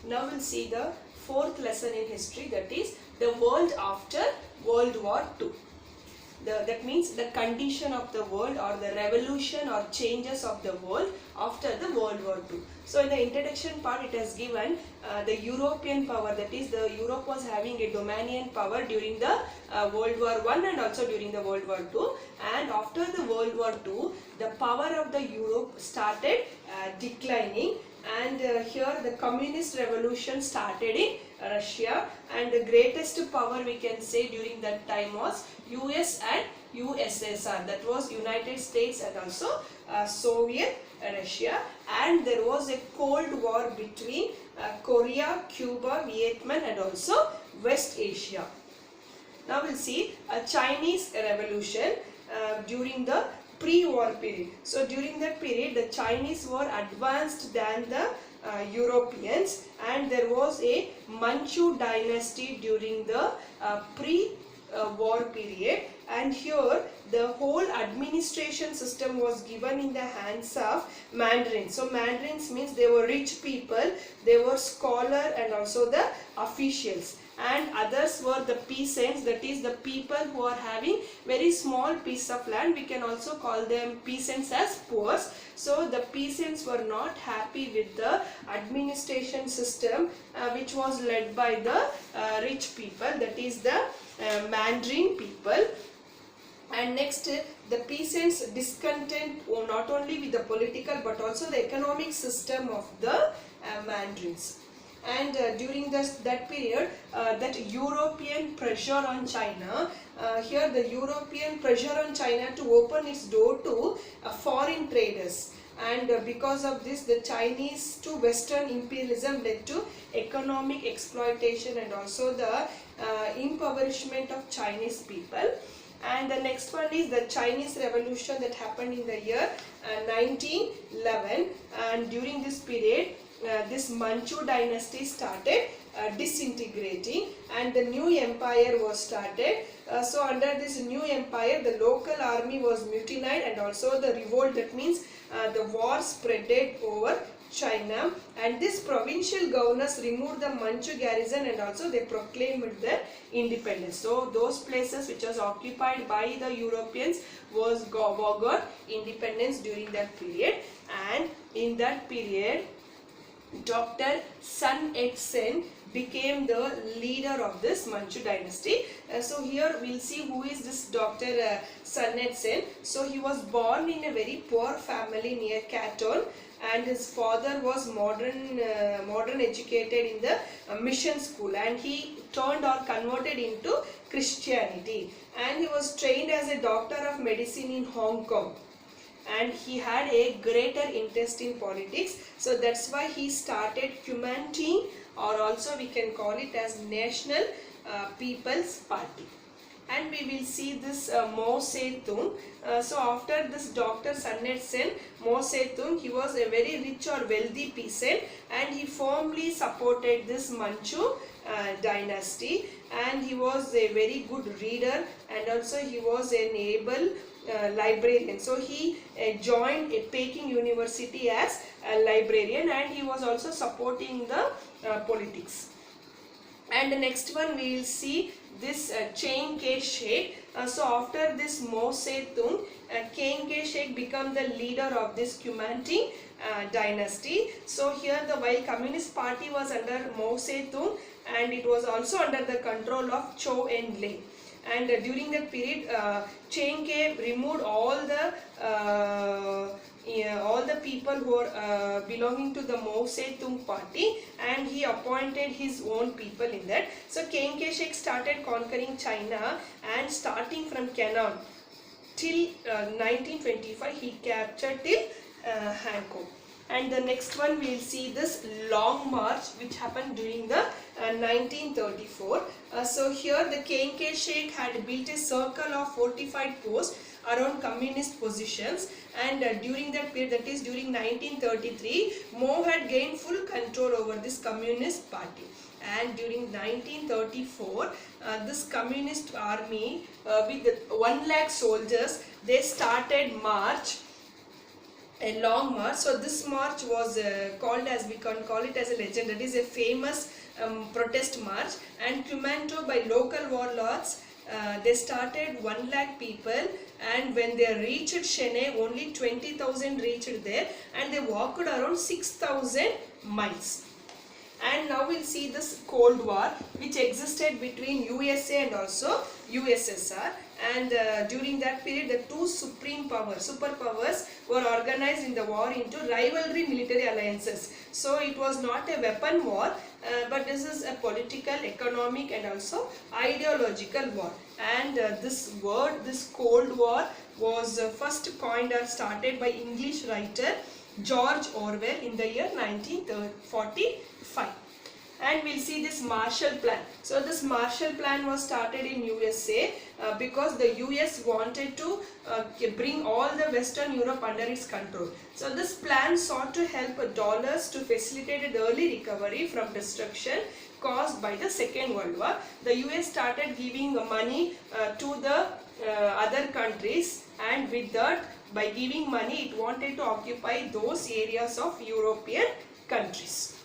Now we'll see the fourth lesson in history, that is the world after World War II. That means the condition of the world or the revolution or changes of the world after the World War II. So in the introduction part it has given the European power, that is the Europe was having a dominion power during the World War I and also during the World War II, and after the World War II the power of the Europe started declining, and here the communist revolution started in Russia, and the greatest power we can say during that time was US and USSR, that was United States and also Soviet Russia, and there was a Cold War between Korea, Cuba, Vietnam and also West Asia. Now we'll see a Chinese revolution during the pre-war period. So during that period the Chinese were advanced than the Europeans, and there was a Manchu dynasty during the pre-war period, and here the whole administration system was given in the hands of Mandarins. So Mandarins means they were rich people, they were scholar and also the officials, and others were the peasants, that is the people who are having very small piece of land. We can also call them peasants as poor. So the peasants were not happy with the administration system which was led by the rich people, that is the Mandarin people. And next, the peasants discontent not only with the political but also the economic system of the Mandarins. And during that period, that European pressure on China, here the European pressure on China to open its door to foreign traders, and because of this the Chinese to Western imperialism led to economic exploitation and also the impoverishment of Chinese people. And the next one is the Chinese Revolution that happened in the year 1911, and during this period this Manchu dynasty started disintegrating and the new empire was started. So under this new empire the local army was mutinied and also the revolt, that means the war spreaded over China, and this provincial governors removed the Manchu garrison and also they proclaimed their independence. So those places which was occupied by the Europeans got independence during that period. And in that period Dr. Sun Yat-sen became the leader of this Manchu dynasty. So here we'll see who is this Dr. Sun Yat-sen. So he was born in a very poor family near Canton, and his father was modern educated in the mission school, and he turned or converted into Christianity, and he was trained as a doctor of medicine in Hong Kong, and he had a greater interest in politics. So that's why he started Kuomintang, or also we can call it as National People's Party. And we will see this Mao Zedong. So after this Dr. Sun Yat-sen, Mao Zedong, he was a very rich or wealthy peasant, and he firmly supported this Manchu dynasty, and he was a very good reader and also he was an able librarian. So he joined a Peking University as a librarian, and he was also supporting the politics. And the next one we will see this Chiang Kai-shek. So after this Mao Zedong, Chiang Kai-shek became the leader of this Kuomintang dynasty. So here the while Communist Party was under Mao Zedong, and it was also under the control of Zhou Enlai. And during that period Chiang Kai removed all the people who are belonging to the Mao Zedong party, and he appointed his own people in that. So Chiang Kai-shek started conquering China, and starting from Canton till 1925 he captured till Hankook. And the next one we will see this Long March which happened during the 1934. So here the Chiang Kai-shek had built a circle of fortified posts around communist positions, and during that period, that is during 1933, Mao had gained full control over this communist party. And during 1934 this communist army with 1 lakh soldiers, they started march a long march. So this march was called as, we can call it as a legend, that is a famous protest march, and Kumanto by local warlords. They started 1 lakh people, and when they reached Chennai, only 20,000 reached there, and they walked around 6,000 miles. And now we'll see this Cold War which existed between USA and also USSR, and during that period the two superpowers were organized in the war into rivalry military alliances. So it was not a weapon war, but this is a political, economic and also ideological war. And this Cold War was first coined or started by English writer George Orwell in the year 1945. And we'll see this Marshall Plan. So this Marshall Plan was started in USA because the US wanted to bring all the Western Europe under its control. So this plan sought to help dollars to facilitate an early recovery from destruction caused by the Second World War. The US started giving money to the other countries, and with that, by giving money, it wanted to occupy those areas of European countries.